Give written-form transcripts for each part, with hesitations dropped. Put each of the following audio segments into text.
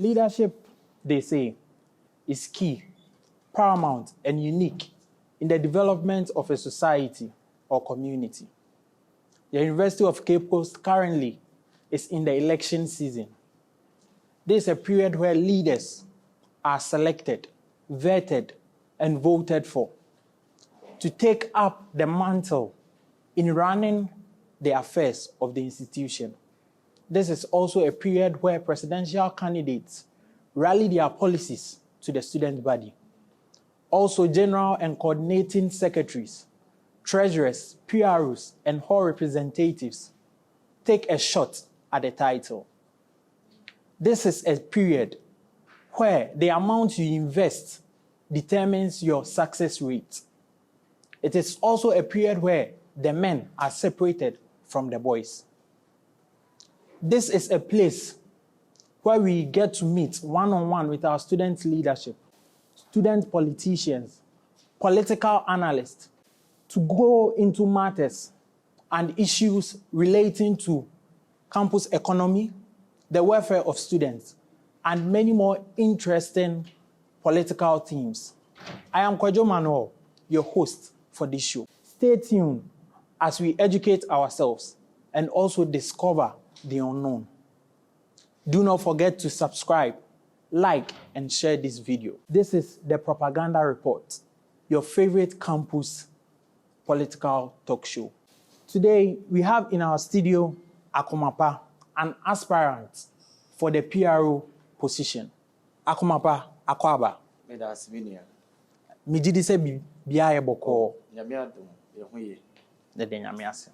Leadership, they say, is key, paramount, and unique in the development of a society or community. The University of Cape Coast currently is in the election season. This is a period where leaders are selected, vetted, and voted for to take up the mantle in running the affairs of the institution. This is also a period where presidential candidates rally their policies to the student body. Also, general and coordinating secretaries, treasurers, PROs, and hall representatives take a shot at the title. This is a period where the amount you invest determines your success rate. It is also a period where the men are separated from the boys. This is a place where we get to meet one-on-one with our student leadership, student politicians, political analysts, to go into matters and issues relating to campus economy, the welfare of students, and many more interesting political themes. I am Kwadwo Manuel, your host for this show. Stay tuned as we educate ourselves and also discover the unknown. Do not forget to subscribe, like, and share this video. This is the Propaganda Report, your favorite campus political talk show. Today, we have in our studio Akumapa, an aspirant for the PRO position. Akumapa, Akwaba. Mijidi se biya boko. The Denyamiasa.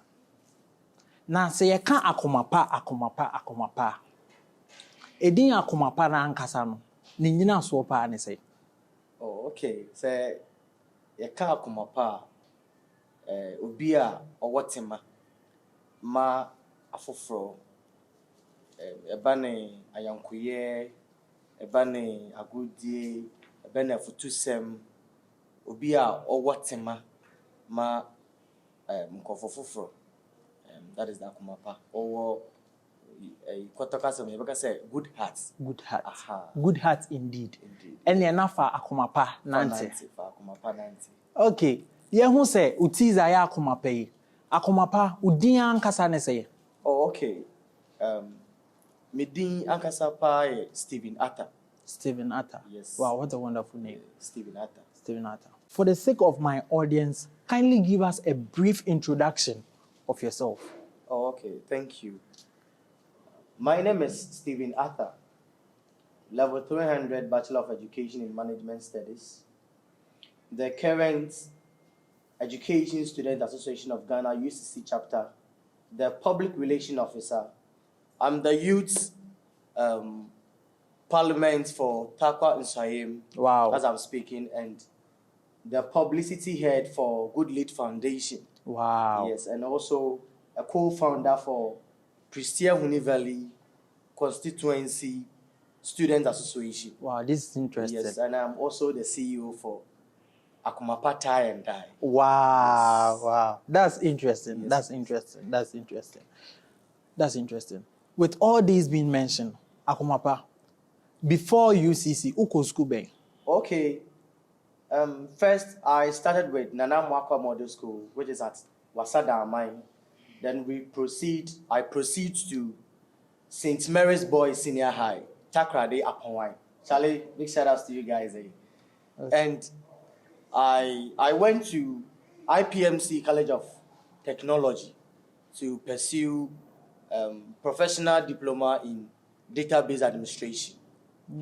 Na se ye kan Akumapa. Edin Akumapa na ankasa no. Ni nyina so pa ne se. Oh, okay. Se ye kan Akumapa obi a owotema ma afoforo ebane ayankoye ebane agodie ebane afutusem obi a owotema ma mkofofoforo. That is the Akumapa. Or good heart. Good heart. Good heart indeed. And enough for Akumapa Nancy. Okay. Yehu se utiza ya Akumapa yi. Akumapa udin ankasa ne se. Oh, okay. Medin ankasa pa Stephen Atta. Stephen Atta. Yes. Wow, what a wonderful name. Stephen Atta. Stephen Atta. For the sake of my audience, kindly give us a brief introduction of yourself. Oh, okay. Thank you. My name is Stephen Atta, level 300 Bachelor of Education in Management Studies, the current Education Student Association of Ghana UCC chapter, the Public Relation Officer. I'm the Youth Parliament for Takwa Nsayim, wow, as I'm speaking, and the Publicity Head for Good Lead Foundation. Wow. Yes, and also a co-founder for Prestia Huni Valley Constituency Student Association. Wow, this is interesting. Yes, and I'm also the CEO for Akumapa Tie and Die. Wow, yes. Wow. That's interesting. Yes. That's interesting. With all these being mentioned, Akumapa, before UCC, uko school bang? Okay. First, I started with Nana Mwakwa Model School, which is at Wasada Amai. Then I proceed to St. Mary's Boys Senior High, Takrade Aponwai. Charlie, big shout outs to you guys. Okay. And I went to IPMC College of Technology to pursue professional diploma in database administration.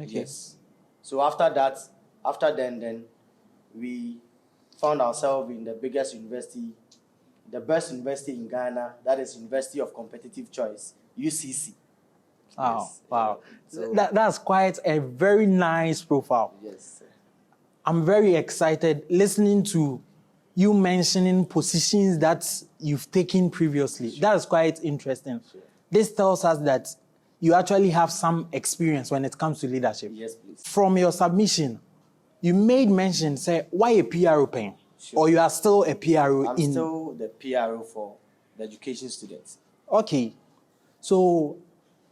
Okay. Yes. So after then we found ourselves in the biggest university, the best university in Ghana, that is University of Competitive Choice, UCC. Wow, yes. wow. So, that's quite a very nice profile. Yes. I'm very excited listening to you mentioning positions that you've taken previously. Sure. That is quite interesting. Sure. This tells us that you actually have some experience when it comes to leadership. Yes, please. From your submission, you made mention, say, why a PRO pen? Sure. Or you are still a PRO I'm still the PRO for the education students. Okay. So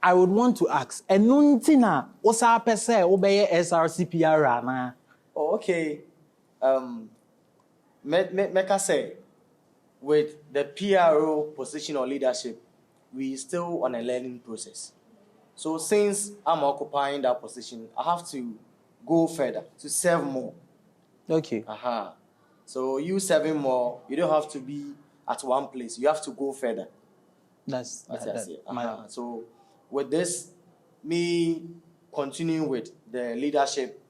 I would want to ask, enuntina osa pese obeye SRC PRO na. Oh, okay. Make I say, with the PRO position or leadership, we still on a learning process. So since I'm occupying that position, I have to go further to serve more. Okay. So you serving more, you don't have to be at one place. You have to go further. That's it. So with this, me continuing with the leadership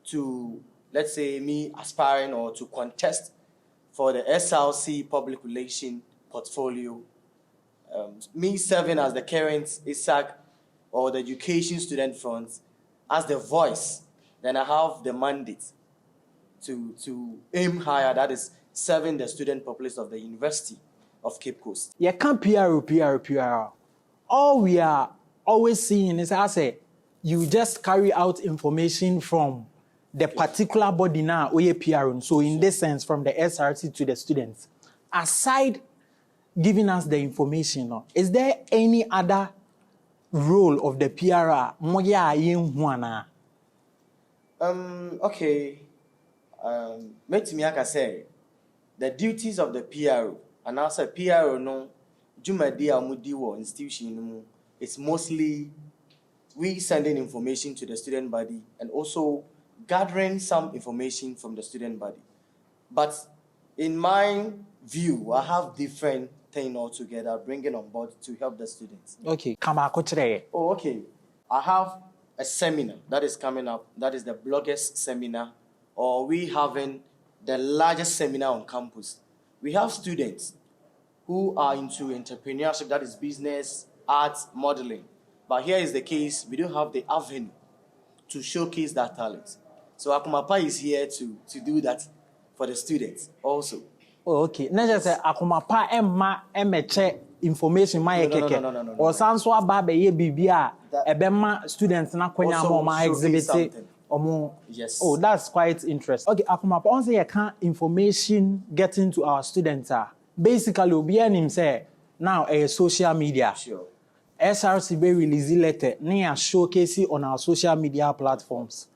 to, let's say, me aspiring or to contest for the SRC public relation portfolio, me serving as the current ISAC or the education student front as the voice, then I have the mandate to aim higher, that is serving the student populace of the University of Cape Coast. You can't PRO. All we are always seeing is, I say, you just carry out information from the particular body now, or PRO. So in this sense, from the SRC to the students. Aside giving us the information, is there any other role of the PRO? Okay. Me I can say the duties of the PRO, and also PRO no jumadi amudi wo institution, it's mostly we sending information to the student body and also gathering some information from the student body. But in my view, I have different things altogether bringing on board to help the students. Okay. Oh, okay. I have a seminar that is coming up. That is the bloggers seminar, or we having the largest seminar on campus. We have students who are into entrepreneurship, that is business, arts, modeling. But here is the case, we don't have the avenue to showcase that talent. So Akumapa is here to do that for the students also. Oh, okay. Not just say Akumapa emeche information my keke. Or sanso ababe ye bibia ebema students na kwenya mo ma exhibit omo. Yes. Oh, that's quite interesting. Okay, Akumapa, on say can information getting to our students basically obi anim say now social media. Sure. SRC be release letter near showcase on our social media platforms.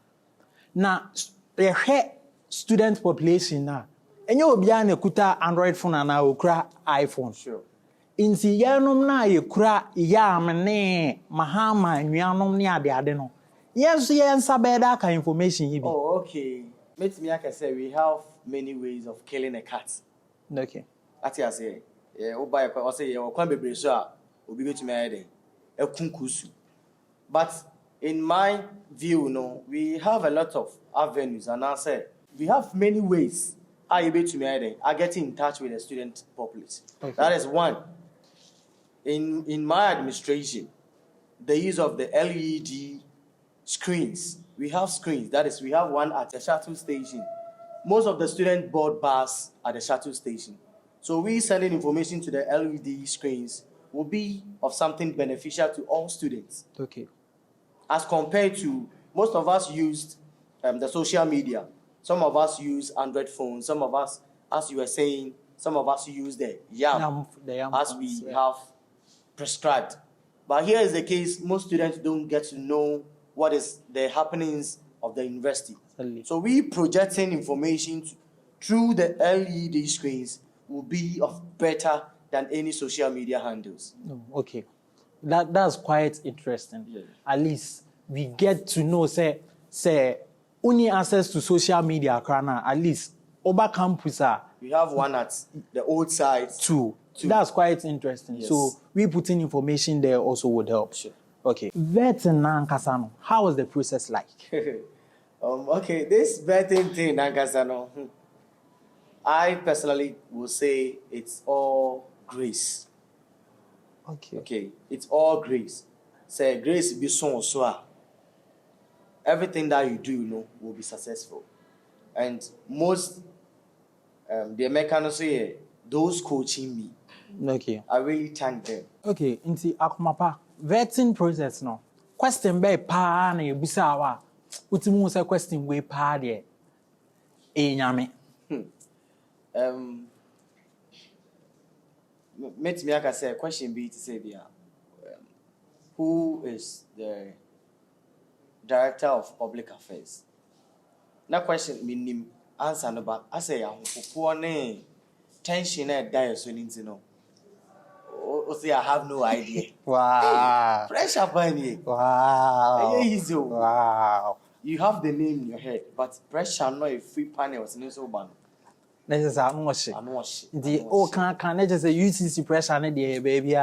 Now, the student population now, and you be an kuta Android phone and now kura iPhone. Sure. In si yanum na ye kura yamne mahama nyanum ni ade ade no. Yes, yes, sabeda ka information yibi. Oh, okay. Me I say we have many ways of killing a cat. Okay. Ati I say, oba e say ye okwan bebre so a obi betumi ayede e kunkusu. But in my view, no, we have a lot of avenues, and I say we have many ways I get in touch with the student populace. Okay. That is one. In my administration, the use of the LED screens. We have screens. That is, we have one at the shuttle station. Most of the student board bus at the shuttle station. So we sending information to the LED screens will be of something beneficial to all students. Okay. As compared to most of us used the social media. Some of us use Android phones. Some of us, as you were saying, some of us use the YAM as we have prescribed. But here is the case, most students don't get to know what is the happenings of the university. So we projecting information through the LED screens will be of better than any social media handles. Okay. That's quite interesting. Yeah. At least we get to know, say, only access to social media, at least, over campus. We have one at the old side. Two. That's quite interesting. Yes. So we putting information there also would help. Sure. Okay. Vetting Nankasano, how was the process like? Okay, this vetting thing, Nankasano, I personally will say it's all grace. Okay, it's all grace. Say grace be so. Everything that you do, will be successful. And most, the Americans say, those coaching me. Okay. I really thank them. Okay, inti Akumapa, vetting process no. Question be pa na ebusa wa. Utimu say question we pa de. Nyame. Me I can say question be to say bia. who is the Director of Public Affairs. Now question meaning answer no but I say tension no. I have no idea. Wow. Pressure bunny. Wow. Easy. Wow. You have the name in your head, but pressure no a free panel was so bad. This is how much. The can just say UCC pressure baby.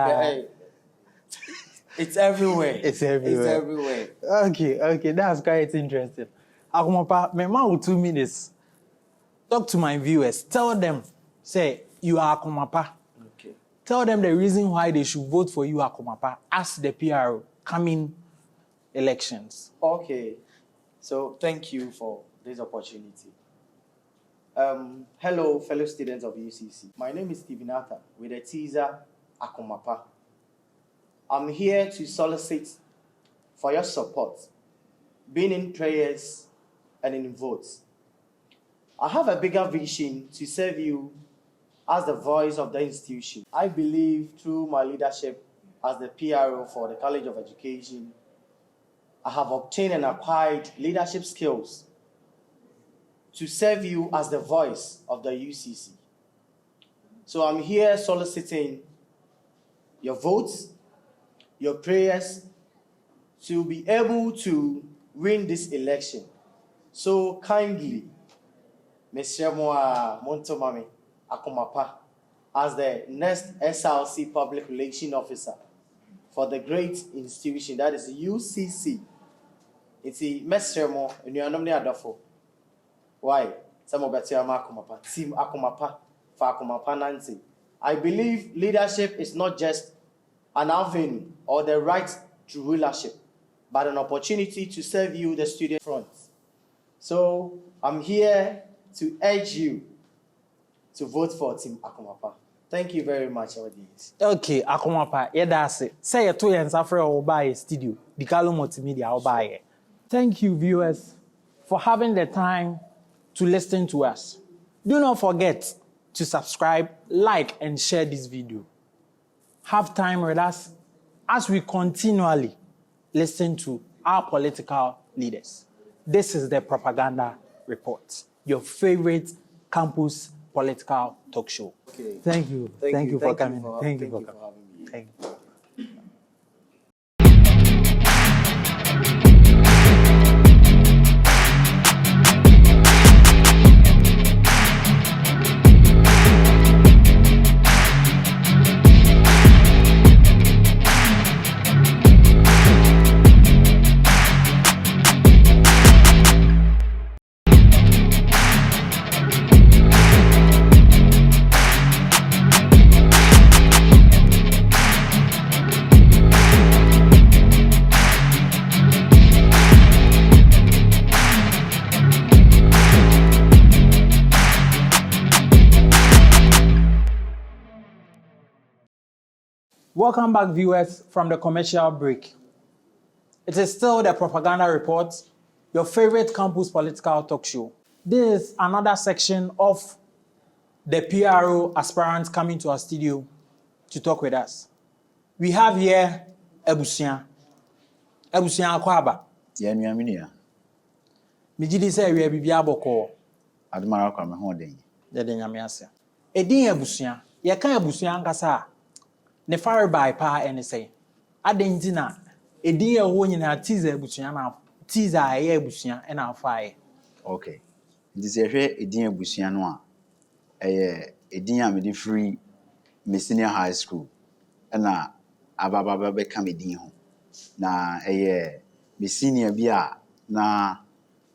It's everywhere. It's everywhere. It's everywhere. Okay, that's quite interesting. Akumapa, my man with 2 minutes. Talk to my viewers. Tell them, say, you are Akumapa. Okay. Tell them the reason why they should vote for you, Akumapa, as the PRO coming elections. Okay. So, thank you for this opportunity. Hello, fellow students of UCC. My name is Stephen Arthur with a teaser, Akumapa. I'm here to solicit for your support, being in prayers and in votes. I have a bigger vision to serve you as the voice of the institution. I believe through my leadership as the PRO for the College of Education, I have obtained and acquired leadership skills to serve you as the voice of the UCC. So I'm here soliciting your votes, your prayers to be able to win this election. So kindly, Mr. Montomami Akumapa, as the next SRC Public Relations Officer for the great institution that is UCC. It's a Mr. Mo, and you are not adafo. Why? Some of Akumapa, Team Akumapa, for Akumapa Nancy. I believe leadership is not just an avenue or the right to rulership, but an opportunity to serve you, the student front. So I'm here to urge you to vote for Team Akumapa. Thank you very much, audience. Okay, Akumapa, yeah, that's it. Say a 2 years after I'll buy a studio, the Kalo Multimedia, I'll buy it. Thank you, viewers, for having the time to listen to us. Do not forget to subscribe, like, and share this video. Have time with us as we continually listen to our political leaders. This is the Propaganda Report, your favorite campus political talk show. Okay. Thank you. Thank you for coming. Thank you for having me. Thank you. Welcome back, viewers, from the commercial break. It is still the Propaganda Report, your favorite campus political talk show. This is another section of the PRO aspirants coming to our studio to talk with us. We have here Abusian. Abusian Akwaba. Yeah, Miaminia. Mijidi say we be aboko. Admara kwa mehode. Ya de nyame ase. Edin Abusian. Ye kan Abusian kasa. Ne fire by pa and say. Aden na edin e ho nyina teaser Abusian na teaser ye Abusian e na fire. Okay. Nti se hwe edin Abusian no a edin a me di free me senior high school. Na ababa be kam edin ho. Na me senior bi a na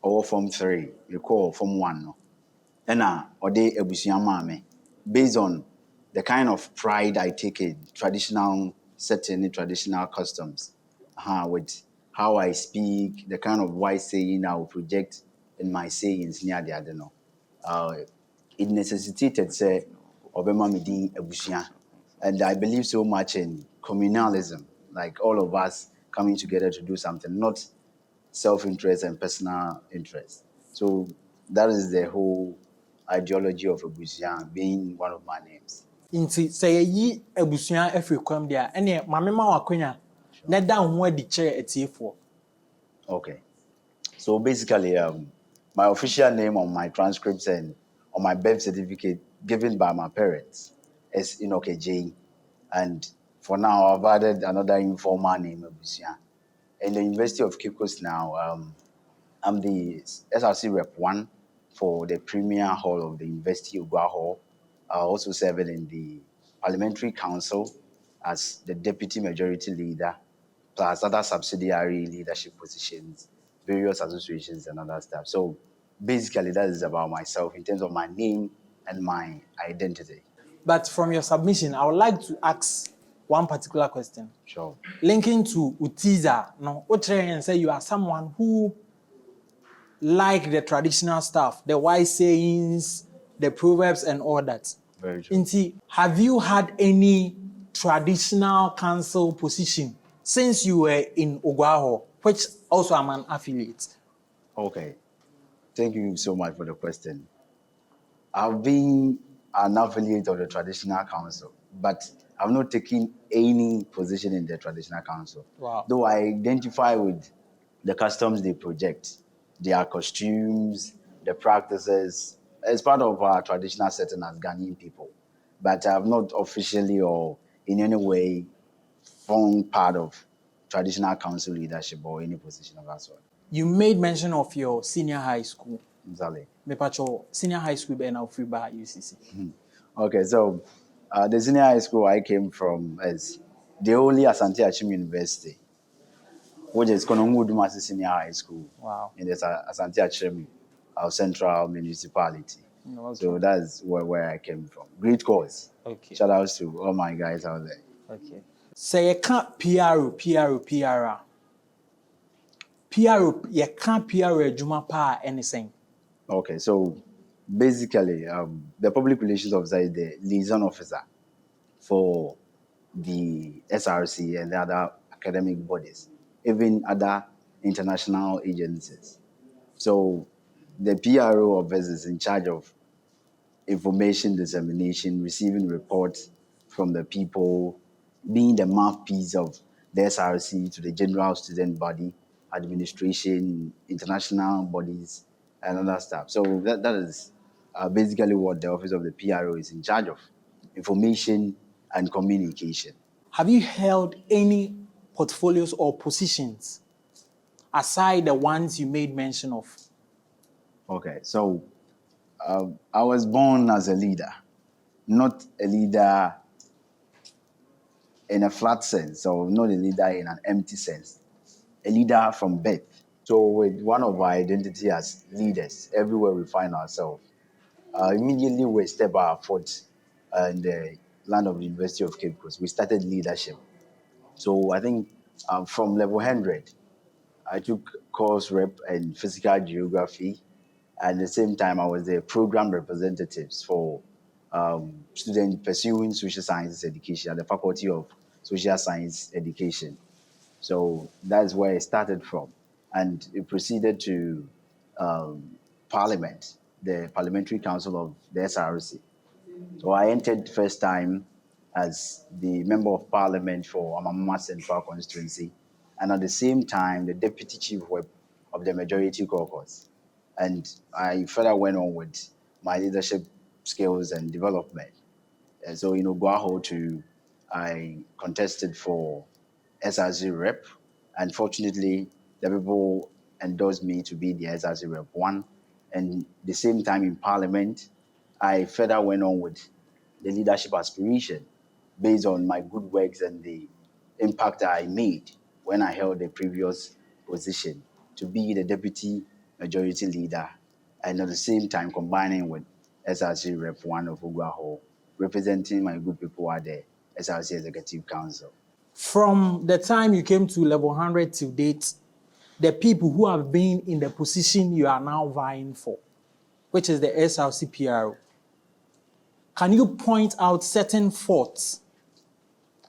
owo form 3, recall form 1 no. Na ode Abusian ma me based on the kind of pride I take in traditional setting, traditional customs, with how I speak, the kind of wise saying I will project in my sayings near the other. No, it necessitated say Obama Midi Abusian, and I believe so much in communalism, like all of us coming together to do something, not self-interest and personal interest. So that is the whole ideology of Abusian being one of my names. Inti say yi Abusian afri kwam dia ene mame ma wakonya Net down where the chair at for. Okay. So basically, my official name on my transcripts and on my birth certificate given by my parents is Inoke J. And for now, I've added another informal name, Abusian. In the University of Cape Coast now, I'm the SRC Rep 1 for the Premier Hall of the University of Hall. I also serving in the Parliamentary Council as the Deputy Majority Leader, plus other subsidiary leadership positions, various associations and other stuff. So basically that is about myself in terms of my name and my identity. But from your submission, I would like to ask one particular question. Sure. Linking to Utiza, no, and say you are someone who like the traditional stuff, the wise sayings, the proverbs and all that. Very true. Inti, have you had any traditional council position since you were in Oguaho, which also I'm an affiliate? Okay. Thank you so much for the question. I've been an affiliate of the Traditional Council, but I've not taken any position in the Traditional Council. Wow. Though I identify with the customs they project, their costumes, the practices, as part of our traditional setting as Ghanaian people. But I've not officially or in any way formed part of Traditional Council leadership or any position of that sort. You made mention of your senior high school. Exactly. Mepacho, senior high school and now free bar UCC. Okay, so the senior high school I came from is the only Asante Achim University, which is Konongo Dumasi Senior High School. Wow. In the Asante Achim Central Municipality. Okay. So that's where I came from. Great cause. Okay. Shout out to all my guys out there. Okay. Say you can't PRO. You can't PRO Juma Pa anything. Okay, so basically, the public relations officer is the liaison officer for the SRC and the other academic bodies, even other international agencies. So the PRO office is in charge of information dissemination, receiving reports from the people, being the mouthpiece of the SRC to the general student body, administration, international bodies, and other stuff. So that is basically what the office of the PRO is in charge of, information and communication. Have you held any portfolios or positions aside the ones you made mention of? Okay, so I was born as a leader, not a leader in a flat sense, or not a leader in an empty sense, a leader from birth. So with one of our identity as leaders, everywhere we find ourselves, immediately we step our foot in the land of the University of Cape Coast. We started leadership. So I think from level 100, I took course rep and physical geography. At the same time, I was the program representatives for students pursuing social sciences education at the Faculty of Social Science Education. So that's where it started from. And it proceeded to Parliament, the Parliamentary Council of the SRC. So I entered first time as the Member of Parliament for Akumapa Central Constituency, and at the same time, the Deputy Chief Whip of the Majority Caucus. And I further went on with my leadership skills and development. And so in Oguaho I contested for SRC Rep. And fortunately, the people endorsed me to be the SRC Rep 1. And the same time in Parliament, I further went on with the leadership aspiration based on my good works and the impact I made when I held the previous position to be the Deputy Majority Leader, and at the same time combining with SRC Rep 1 of Oguaho, representing my good people at the SRC Executive Council. From the time you came to level 100 to date, the people who have been in the position you are now vying for, which is the SRC PRO, can you point out certain faults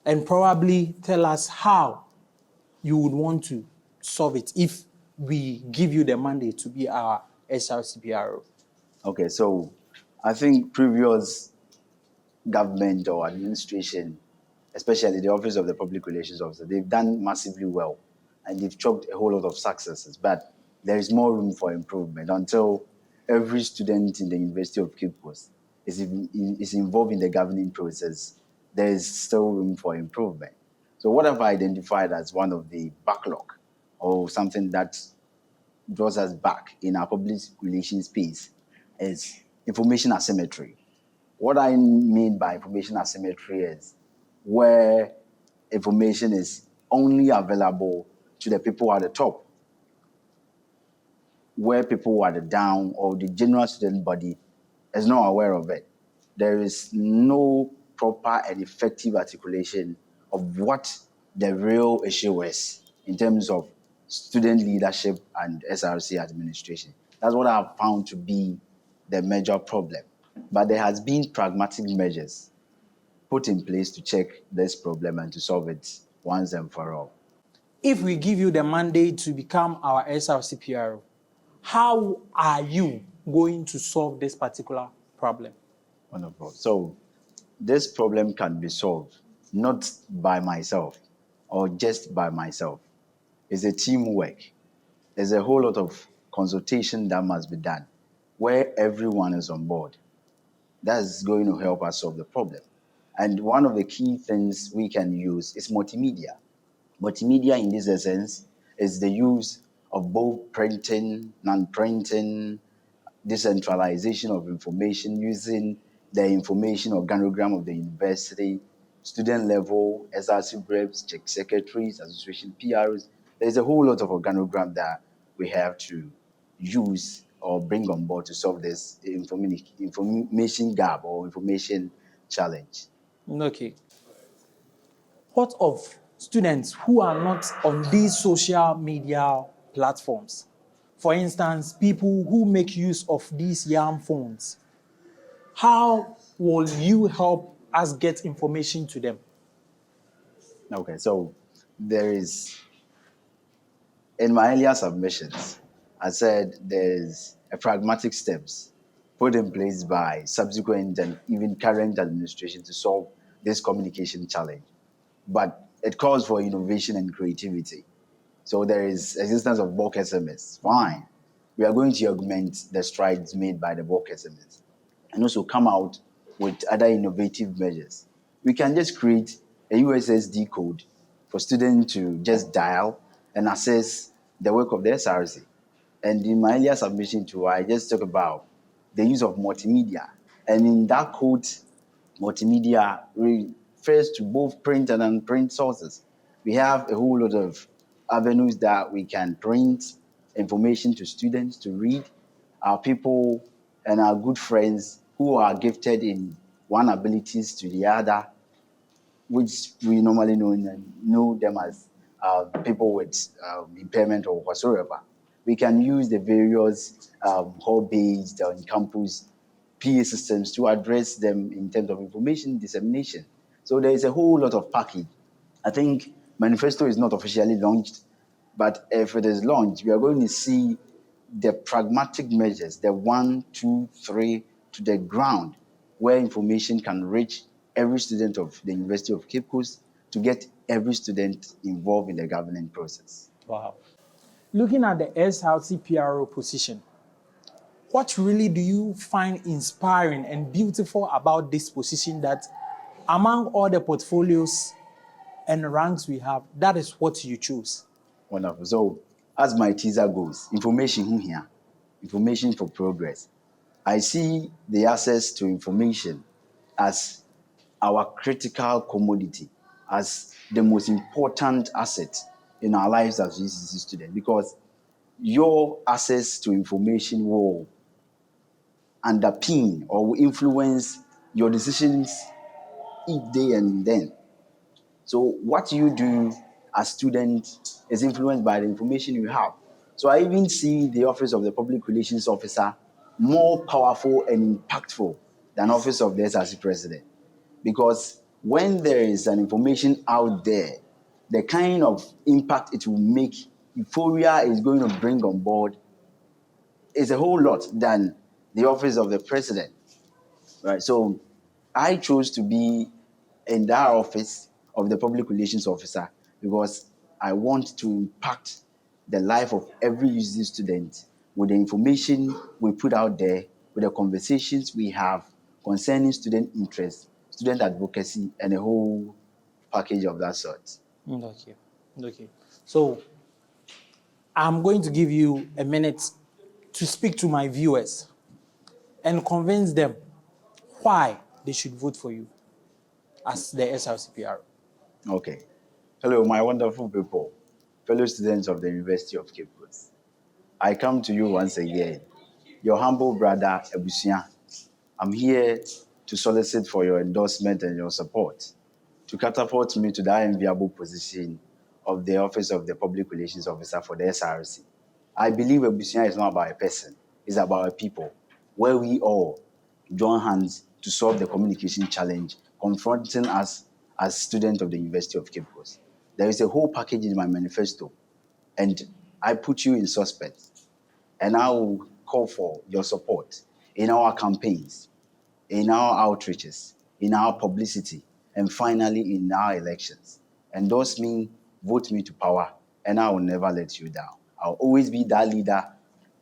and probably tell us how you would want to solve it if we give you the mandate to be our SRC PRO? Okay, so I think previous government or administration especially the Office of the Public Relations Officer. They've done massively well, and they've chalked a whole lot of successes. But there is more room for improvement until every student in the University of Cape Coast is involved in the governing process. There is still room for improvement. So what have I identified as one of the backlog or something that draws us back in our public relations space is information asymmetry. What I mean by information asymmetry is where information is only available to the people at the top, where people at the down or the general student body is not aware of it. There is no proper and effective articulation of what the real issue is in terms of student leadership and SRC administration. That's what I've found to be the major problem. But there has been pragmatic measures put in place to check this problem and to solve it once and for all. If we give you the mandate to become our SRC PRO, how are you going to solve this particular problem? Wonderful. So this problem can be solved not by myself or just by myself. It's a teamwork. There's a whole lot of consultation that must be done where everyone is on board. That's going to help us solve the problem. And one of the key things we can use is multimedia. Multimedia in this essence is the use of both printing, non-printing, decentralization of information using the information organogram of the university, student level, SRC reps, check secretaries, association PRs. There's a whole lot of organogram that we have to use or bring on board to solve this information gap or information challenge. Okay. What of students who are not on these social media platforms? For instance, people who make use of these young phones. How will you help us get information to them? Okay, so there is, in my earlier submissions, I said there's a pragmatic steps put in place by subsequent and even current administration to solve this communication challenge. But it calls for innovation and creativity. So there is existence of bulk SMS. Fine. We are going to augment the strides made by the bulk SMS and also come out with other innovative measures. We can just create a USSD code for students to just dial and access the work of the SRC. And in my earlier submission too, I just talked about the use of multimedia. And in that code, multimedia refers to both print and unprint sources. We have a whole lot of avenues that we can print information to students to read. Our people and our good friends who are gifted in one abilities to the other, which we normally know them as people with impairment or whatsoever. We can use the various hall-based campus PA systems to address them in terms of information dissemination. So there is a whole lot of package. I think manifesto is not officially launched, but if it is launched, we are going to see the pragmatic measures, the 1, 2, 3 to the ground, where information can reach every student of the University of Cape Coast to get every student involved in the governing process. Wow. Looking at the SRC PRO position, what really do you find inspiring and beautiful about this position that among all the portfolios and ranks we have, that is what you choose? Wonderful. So as my teaser goes, information here, information for progress. I see the access to information as our critical commodity, as the most important asset in our lives as UCC students, because your access to information will underpin or will influence your decisions each day and then. So what you do as students is influenced by the information you have. So I even see the Office of the Public Relations Officer more powerful and impactful than Office of the SRC President. Because when there is an information out there, the kind of impact it will make, euphoria is going to bring on board is a whole lot than the Office of the President. Right? So I chose to be in that office of the public relations officer because I want to impact the life of every UCC student with the information we put out there, with the conversations we have concerning student interest, student advocacy, and a whole package of that sort. Okay. So I'm going to give you a minute to speak to my viewers and convince them why they should vote for you as the SRC PRO. Okay. Hello, my wonderful people, fellow students of the University of Cape Coast. I come to you once again, your humble brother, Abusian. I'm here to solicit for your endorsement and your support to catapult me to that enviable position of the Office of the Public Relations Officer for the SRC. I believe Abusian is not about a person, it's about a people, where we all join hands to solve the communication challenge confronting us as students of the University of Cape Coast. There is a whole package in my manifesto, and I put you in suspect, and I will call for your support in our campaigns, in our outreaches, in our publicity, and finally in our elections. Endorse me, vote me to power, and I will never let you down. I'll always be that leader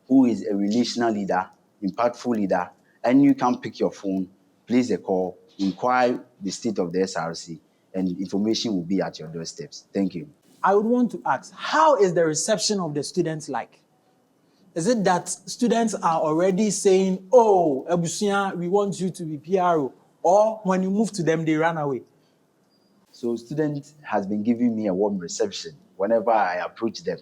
who is a relational leader, impactful leader, and you can pick your phone, place a call, inquire the state of the SRC, and information will be at your doorsteps. Thank you. I would want to ask, how is the reception of the students like? Is it that students are already saying, oh, Abusian, we want you to be PRO, or when you move to them, they run away? So students has been giving me a warm reception whenever I approach them.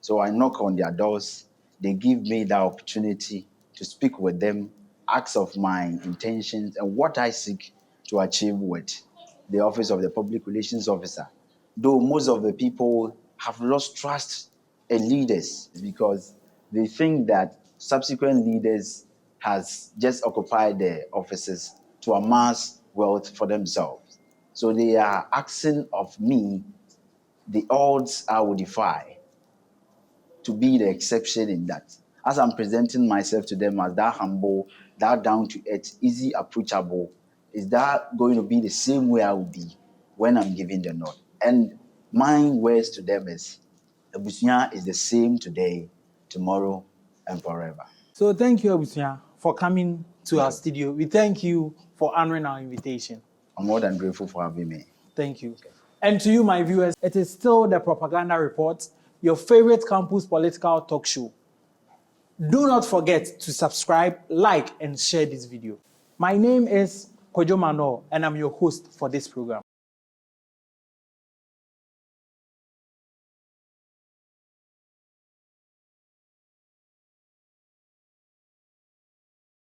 So I knock on their doors, they give me the opportunity to speak with them, ask of my intentions and what I seek to achieve with the Office of the Public Relations Officer. Though most of the people have lost trust in leaders because they think that subsequent leaders has just occupied the offices to amass wealth for themselves. So they are asking of me the odds I would defy to be the exception in that. As I'm presenting myself to them as that humble, that down to earth, easy, approachable, is that going to be the same way I will be when I'm giving the nod? And my words to them is, Abusian is the same today, tomorrow, and forever. So thank you, Abusian, for coming to our studio. We thank you for honoring our invitation. I'm more than grateful for having me. Thank you. And to you, my viewers, it is still the Propaganda Report, your favorite campus political talk show. Do not forget to subscribe, like, and share this video. My name is Kojo Mano, and I'm your host for this program.